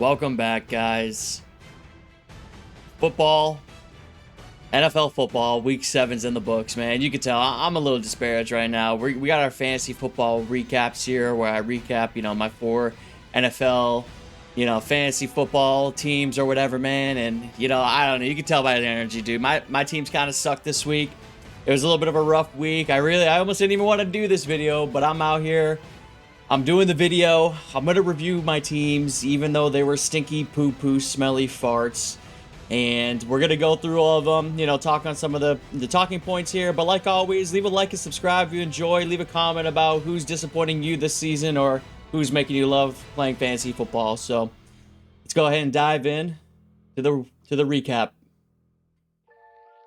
Welcome back, guys. Football, NFL football, week 7's in the books, man. You can tell I'm a little disparaged right now. We got our fantasy football recaps here where I recap, my 4 NFL, fantasy football teams or whatever, man. And, I don't know. You can tell by the energy, dude. My teams kind of sucked this week. It was a little bit of a rough week. I almost didn't even want to do this video, but I'm out here. I'm doing the video. I'm going to review my teams, even though they were stinky, poo-poo, smelly farts. And we're going to go through all of them, talk on some of the talking points here. But like always, leave a like and subscribe if you enjoy. Leave a comment about who's disappointing you this season or who's making you love playing fantasy football. So let's go ahead and dive in to the recap.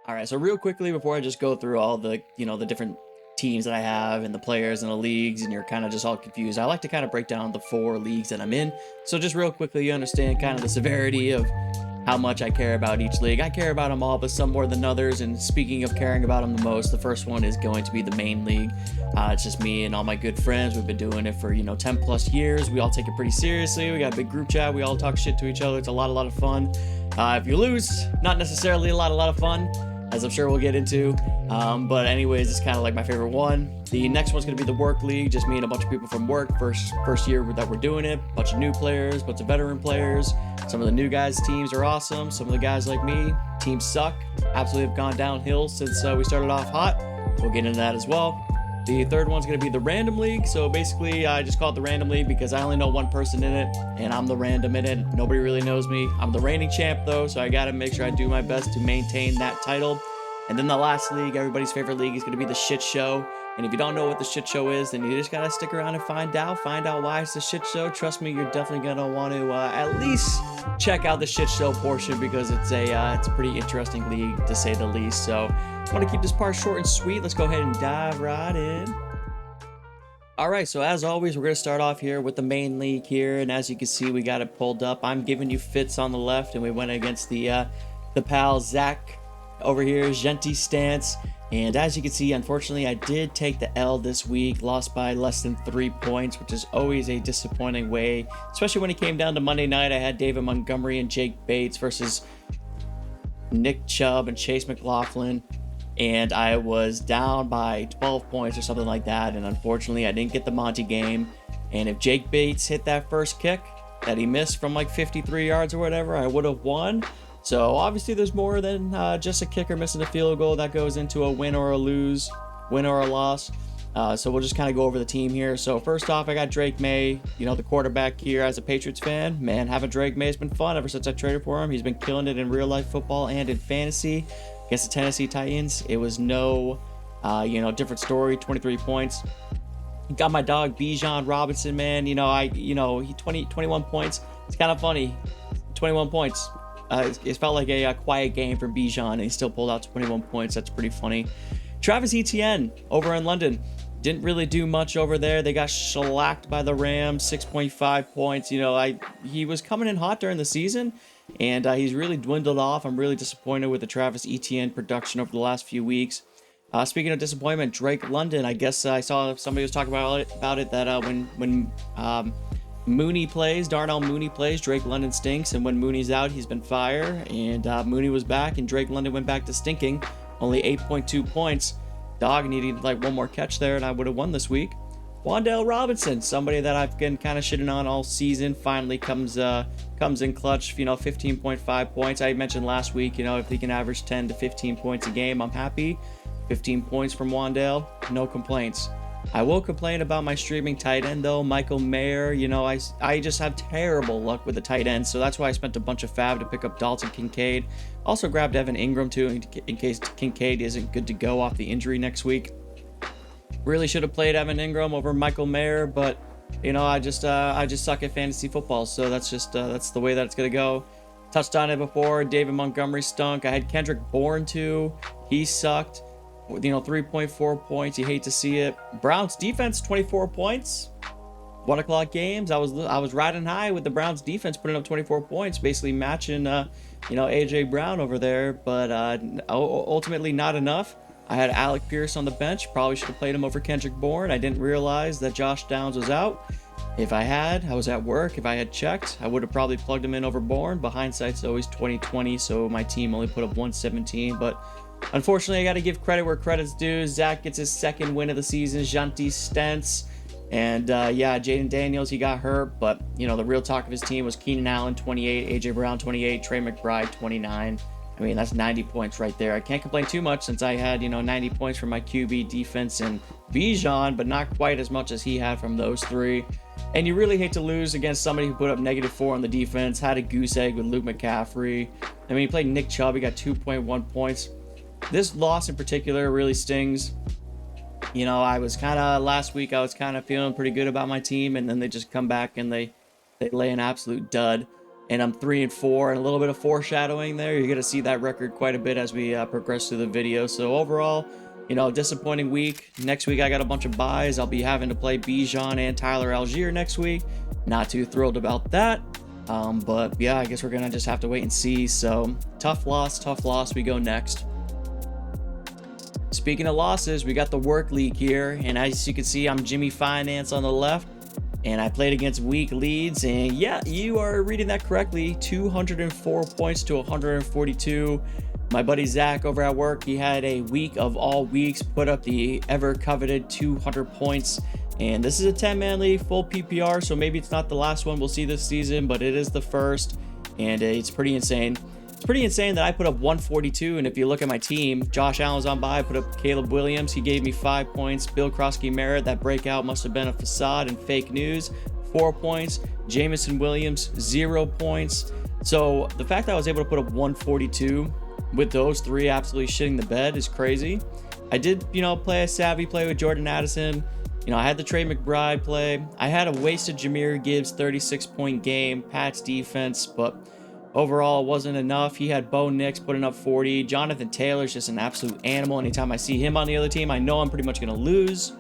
All right, so real quickly before I just go through all the, the different teams that I have and the players and the leagues and you're kind of just all confused, I like to kind of break down the 4 leagues that I'm in. So just real quickly, you understand kind of the severity of how much I care about each league. I care about them all, but some more than others. And speaking of caring about them the most, the first one is going to be the main league. It's just me and all my good friends. We've been doing it for 10 plus years. We all take it pretty seriously. We got a big group chat. We all talk shit to each other. It's a lot of fun. If you lose, not necessarily a lot of fun, as I'm sure we'll get into. But anyways, it's kind of like my favorite one. The next one's going to be the work league, just me and a bunch of people from work. First year that we're doing it. Bunch of new players, bunch of veteran players. Some of the new guys' teams are awesome. Some of the guys like me, teams suck. Absolutely have gone downhill since we started off hot. We'll get into that as well. The third one's going to be the random league. So basically, I just call it the random league because I only know one person in it, and I'm the random in it. Nobody really knows me. I'm the reigning champ, though, so I got to make sure I do my best to maintain that title. And then the last league, everybody's favorite league, is going to be the shit show. And if you don't know what the shit show is, then you just got to stick around and find out why it's the shit show. Trust me, you're definitely going to want to at least check out the shit show portion because it's a pretty interesting league, to say the least. So I want to keep this part short and sweet. Let's go ahead and dive right in. All right, so as always, we're going to start off here with the main league here. And as you can see, we got it pulled up. I'm giving you fits on the left, and we went against the pal Zach over here, Genty Stance. And as you can see, unfortunately, I did take the L this week, lost by less than 3 points, which is always a disappointing way, especially when it came down to Monday night. I had David Montgomery and Jake Bates versus Nick Chubb and Chase McLaughlin, and I was down by 12 points or something like that. And unfortunately, I didn't get the Monty game. And if Jake Bates hit that first kick that he missed from like 53 yards or whatever, I would have won. So obviously there's more than just a kicker missing a field goal that goes into a win or a loss. So we'll just kind of go over the team here. So first off, I got Drake May, the quarterback here. As a Patriots fan, man, having Drake May has been fun ever since I traded for him. He's been killing it in real life football and in fantasy. Against the Tennessee Titans, it was no, different story. 23 points. Got my dog Bijan Robinson, man. He 21 points. It's kind of funny. 21 points. It felt like a quiet game from Bijan, and he still pulled out 21 points. That's pretty funny. Travis Etienne over in London didn't really do much over there. They got shellacked by the Rams, 6.5 points. He was coming in hot during the season, and he's really dwindled off. I'm really disappointed with the Travis Etienne production over the last few weeks. Speaking of disappointment, Drake London, I guess I saw somebody was talking about it that when Mooney plays, Darnell Mooney plays, Drake London stinks, and when Mooney's out, he's been fire. And Mooney was back, and Drake London went back to stinking. Only 8.2 points. Dog needed like one more catch there, and I would have won this week. Wan'Dale Robinson, somebody that I've been kind of shitting on all season, finally comes in clutch. 15.5 points. I mentioned last week, if he can average 10 to 15 points a game, I'm happy. 15 points from Wan'Dale, no complaints. I will complain about my streaming tight end, though, Michael Mayer. I just have terrible luck with the tight end, so that's why I spent a bunch of fab to pick up Dalton Kincaid. Also grabbed Evan Ingram, too, in case Kincaid isn't good to go off the injury next week. Really should have played Evan Ingram over Michael Mayer, but, I just suck at fantasy football, so that's the way that it's going to go. Touched on it before. David Montgomery stunk. I had Kendrick Bourne, too. He sucked. 3.4 points. You hate to see it. Browns defense, 24 points. 1 o'clock games. I was riding high with the Browns defense, putting up 24 points, basically matching, AJ Brown over there. But ultimately, not enough. I had Alec Pierce on the bench. Probably should have played him over Kendrick Bourne. I didn't realize that Josh Downs was out. If I was at work, if I had checked, I would have probably plugged him in over Bourne, but hindsight's always 2020, so my team only put up 117. But unfortunately, I got to give credit where credit's due. Zach gets his second win of the season, Janti Stentz. And yeah, Jaden Daniels, he got hurt, but you know, the real talk of his team was Keenan Allen, 28, AJ Brown, 28, Trey McBride, 29. I mean, that's 90 points right there. I can't complain too much since I had, you know, 90 points from my QB, defense, and Bijan, but not quite as much as he had from those three. And you really hate to lose against somebody who put up -4 on the defense, had a goose egg with Luke McCaffrey. I mean, he played Nick Chubb, he got 2.1 points. This loss in particular really stings. You know, last week I was kind of feeling pretty good about my team, and then they just come back and they lay an absolute dud. And I'm 3-4, and a little bit of foreshadowing there. You're going to see that record quite a bit as we progress through the video. So overall, you know, disappointing week. Next week I got a bunch of buys. I'll be having to play Bijan and Tyler Algier next week. Not too thrilled about that. But yeah, I guess we're going to just have to wait and see. So tough loss. We go next. Speaking of losses, we got the work league here. And as you can see, I'm Jimmy Finance on the left. And I played against weak leads, and yeah, you are reading that correctly. 204 points to 142. My buddy Zach over at work, he had a week of all weeks, put up the ever coveted 200 points. And this is a 10-man league, full PPR, so maybe it's not the last one we'll see this season, but it is the first, and it's pretty insane. It's pretty insane that I put up 142, and if you look at my team, Josh Allen was on by, I put up Caleb Williams, he gave me 5 points. Bill Krosky-Merritt, that breakout must have been a facade and fake news, 4 points. Jamison Williams, 0 points. So the fact that I was able to put up 142 with those three absolutely shitting the bed is crazy. I did, you know, play a savvy play with Jordan Addison. You know, I had the Trey McBride play. I had a wasted Jahmyr Gibbs 36-point game, Pats defense, but overall, it wasn't enough. He had Bo Nix putting up 40. Jonathan Taylor's just an absolute animal. Anytime I see him on the other team, I know I'm pretty much going to lose.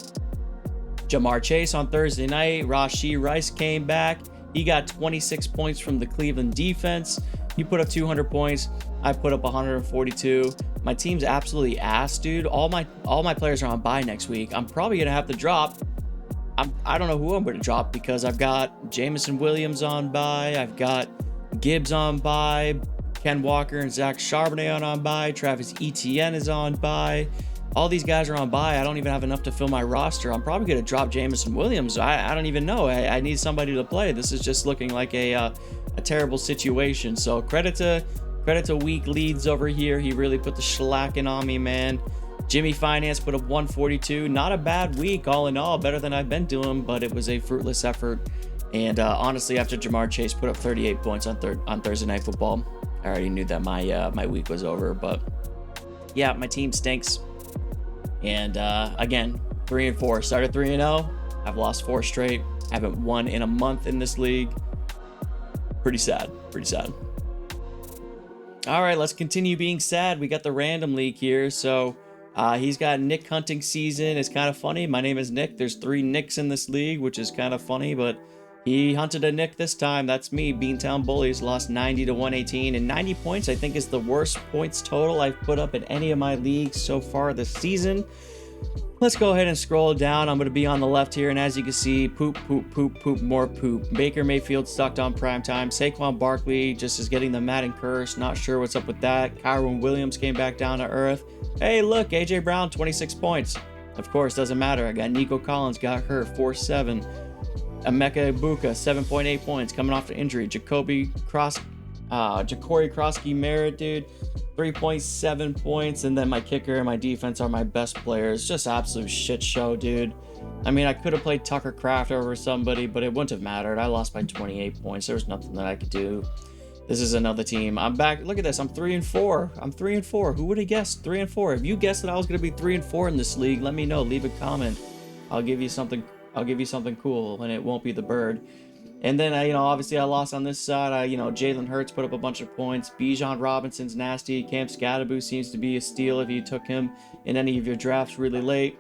Jamar Chase on Thursday night. Rashee Rice came back. He got 26 points from the Cleveland defense. He put up 200 points. I put up 142. My team's absolutely ass, dude. All my players are on bye next week. I'm probably going to have to drop. I don't know who I'm going to drop because I've got Jamison Williams on bye. I've got Gibbs on bye, Ken Walker and Zach Charbonnet on bye, Travis Etienne is on bye. All these guys are on bye. I don't even have enough to fill my roster. I'm probably going to drop Jamison Williams. I don't even know. I need somebody to play. This is just looking like a terrible situation. So credit to weak leads over here. He really put the shellacking on me, man. Jimmy Finance put up 142. Not a bad week, all in all. Better than I've been doing, but it was a fruitless effort. And honestly, after Jamar Chase put up 38 points on Thursday Night Football, I already knew that my week was over. But yeah, my team stinks. And again, 3-4. Started 3-0. I've lost 4 straight. Haven't won in a month in this league. Pretty sad. All right, let's continue being sad. We got the random league here. So he's got Nick hunting season. It's kind of funny. My name is Nick. There's 3 Nicks in this league, which is kind of funny, but he hunted a Nick this time. That's me. Beantown Bullies lost 90 to 118. And 90 points, I think, is the worst points total I've put up in any of my leagues so far this season. Let's go ahead and scroll down. I'm going to be on the left here. And as you can see, poop, more poop. Baker Mayfield stuck on prime time. Saquon Barkley just is getting the Madden curse. Not sure what's up with that. Kyron Williams came back down to earth. Hey, look, AJ Brown, 26 points. Of course, doesn't matter. I got Nico Collins, got hurt, 4-7. Emeka Ibuka, 7.8 points, coming off the injury. Jacory Krosky-Merritt, dude, 3.7 points. And then my kicker and my defense are my best players. Just absolute shit show, dude. I mean, I could have played Tucker Kraft over somebody, but it wouldn't have mattered. I lost by 28 points. There was nothing that I could do. This is another team. I'm back. Look at this. I'm 3-4. I'm 3-4. Who would have guessed 3-4? If you guessed that I was going to be 3-4 in this league, let me know. Leave a comment. I'll give you something cool, and it won't be the bird. And then, obviously I lost on this side. Jalen Hurts put up a bunch of points. Bijan Robinson's nasty. Cam Scatterboo seems to be a steal if you took him in any of your drafts really late.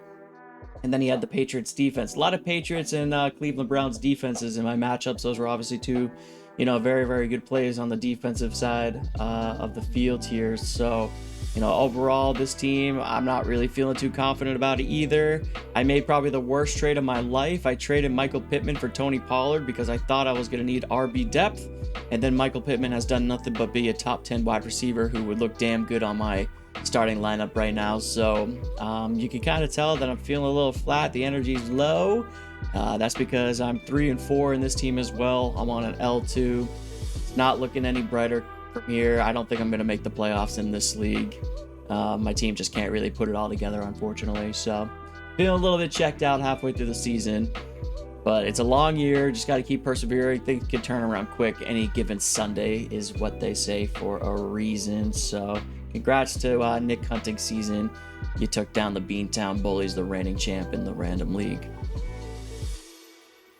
And then he had the Patriots defense. A lot of Patriots and Cleveland Browns defenses in my matchups. Those were obviously two, very, very good plays on the defensive side of the field here. So You know, overall, this team, I'm not really feeling too confident about it either. I made probably the worst trade of my life. I traded Michael Pittman for Tony Pollard because I thought I was going to need RB depth. And then Michael Pittman has done nothing but be a top 10 wide receiver who would look damn good on my starting lineup right now. So you can kind of tell that I'm feeling a little flat. The energy's low. That's because I'm 3-4 in this team as well. I'm on an L2. It's not looking any brighter from here. I don't think I'm going to make the playoffs in this league. My team just can't really put it all together, unfortunately. So feeling a little bit checked out halfway through the season. But it's a long year. Just got to keep persevering. Things can turn around quick. Any given Sunday is what they say for a reason. So congrats to Nick Hunting's season. You took down the Beantown Bullies, the reigning champ in the random league.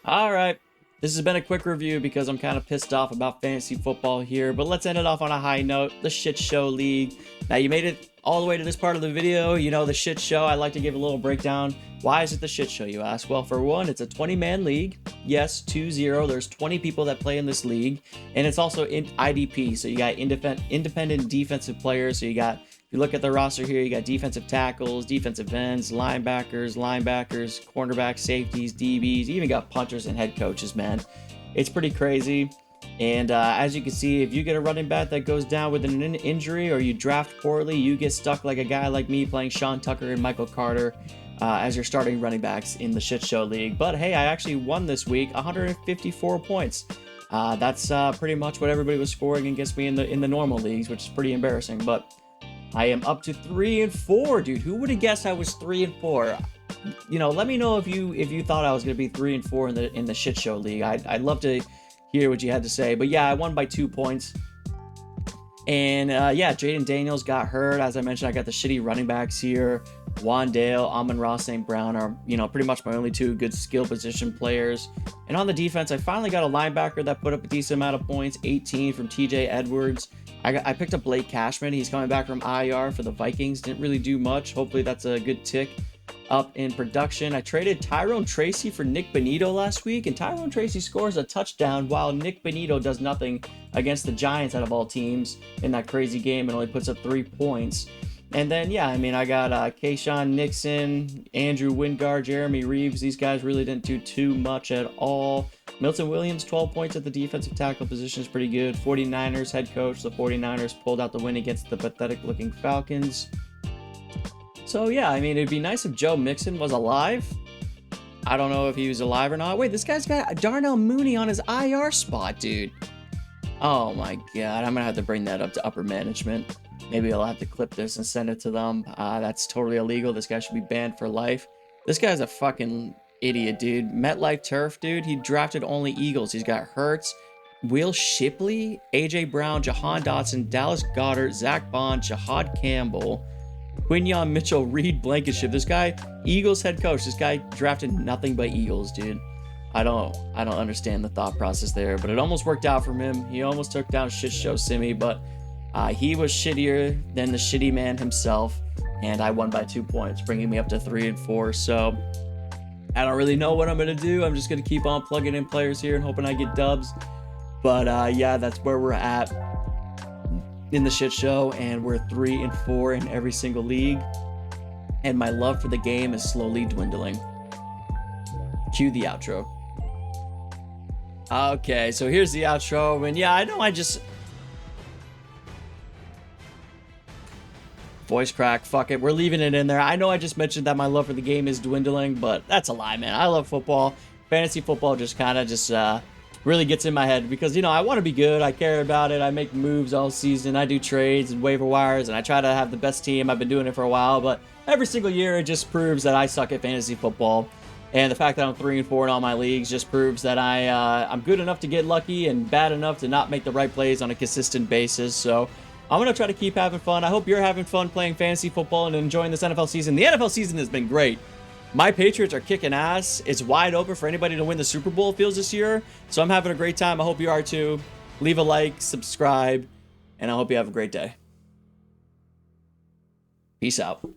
All right. This has been a quick review because I'm kind of pissed off about fantasy football here, but let's end it off on a high note. The Shit Show League. Now, you made it all the way to this part of the video. You know, the Shit Show, I like to give a little breakdown. Why is it the Shit Show, you ask? Well, for one, it's a 20-man league. Yes, 2-0. There's 20 people that play in this league, and it's also in IDP, so you got independent defensive players. So you got, if you look at the roster here, you got defensive tackles, defensive ends, linebackers, cornerbacks, safeties, DBs. You even got punters and head coaches, man. It's pretty crazy. And as you can see, if you get a running back that goes down with an injury or you draft poorly, you get stuck like a guy like me playing Sean Tucker and Michael Carter as your starting running backs in the Shit Show League. But hey, I actually won this week, 154 points. That's pretty much what everybody was scoring against me in the normal leagues, which is pretty embarrassing. But I am up to 3-4, dude. Who would have guessed I was 3-4? You know, let me know if you thought I was gonna be 3-4 in the Shit Show League. I'd love to hear what you had to say. But yeah, I won by 2 points. And yeah, Jaden Daniels got hurt. As I mentioned, I got the shitty running backs here. Wandale, Amon-Ra St. Brown are, you know, pretty much my only two good skill position players. And on the defense, I finally got a linebacker that put up a decent amount of points, 18 from TJ Edwards. I picked up Blake Cashman. He's coming back from IR for the Vikings. Didn't really do much. Hopefully that's a good tick up in production. I traded Tyrone Tracy for Nick Benito last week, and Tyrone Tracy scores a touchdown while Nick Benito does nothing against the Giants out of all teams in that crazy game and only puts up 3 points. And then, yeah, I mean, I got Kayshawn Nixon, Andrew Wingard, Jeremy Reeves. These guys really didn't do too much at all. Milton Williams, 12 points at the defensive tackle position is pretty good. 49ers head coach. The 49ers pulled out the win against the pathetic-looking Falcons. So, yeah, I mean, it'd be nice if Joe Mixon was alive. I don't know if he was alive or not. Wait, this guy's got Darnell Mooney on his IR spot, dude. Oh, my God. I'm going to have to bring that up to upper management. Maybe I'll have to clip this and send it to them. That's totally illegal. This guy should be banned for life. This guy's a fucking idiot, dude. MetLife Turf, dude. He drafted only Eagles. He's got Hurts, Will Shipley, AJ Brown, Jahan Dotson, Dallas Goedert, Zach Bond, Jahad Campbell, Quinyon Mitchell, Reed Blankenship. This guy, Eagles head coach. This guy drafted nothing but Eagles, dude. I don't understand the thought process there, but it almost worked out for him. He almost took down Shit Show Simi, but he was shittier than the shitty man himself, and I won by 2 points, bringing me up to 3-4. So I don't really know what I'm going to do. I'm just going to keep on plugging in players here and hoping I get dubs. But yeah, that's where we're at in the Shit Show, and we're 3-4 in every single league. And my love for the game is slowly dwindling. Cue the outro. Okay, so here's the outro. And yeah, I know I just... Voice crack, fuck it, we're leaving it in there. I know I just mentioned that my love for the game is dwindling, but that's a lie, man. I love football. Fantasy football just kind of really gets in my head because, you know, I want to be good. I care about it. I make moves all season. I do trades and waiver wires, and I try to have the best team. I've been doing it for a while, but every single year it just proves that I suck at fantasy football. And the fact that I'm 3-4 in all my leagues just proves that I'm good enough to get lucky and bad enough to not make the right plays on a consistent basis. So I'm going to try to keep having fun. I hope you're having fun playing fantasy football and enjoying this NFL season. The NFL season has been great. My Patriots are kicking ass. It's wide open for anybody to win the Super Bowl, it feels, this year. So I'm having a great time. I hope you are too. Leave a like, subscribe, and I hope you have a great day. Peace out.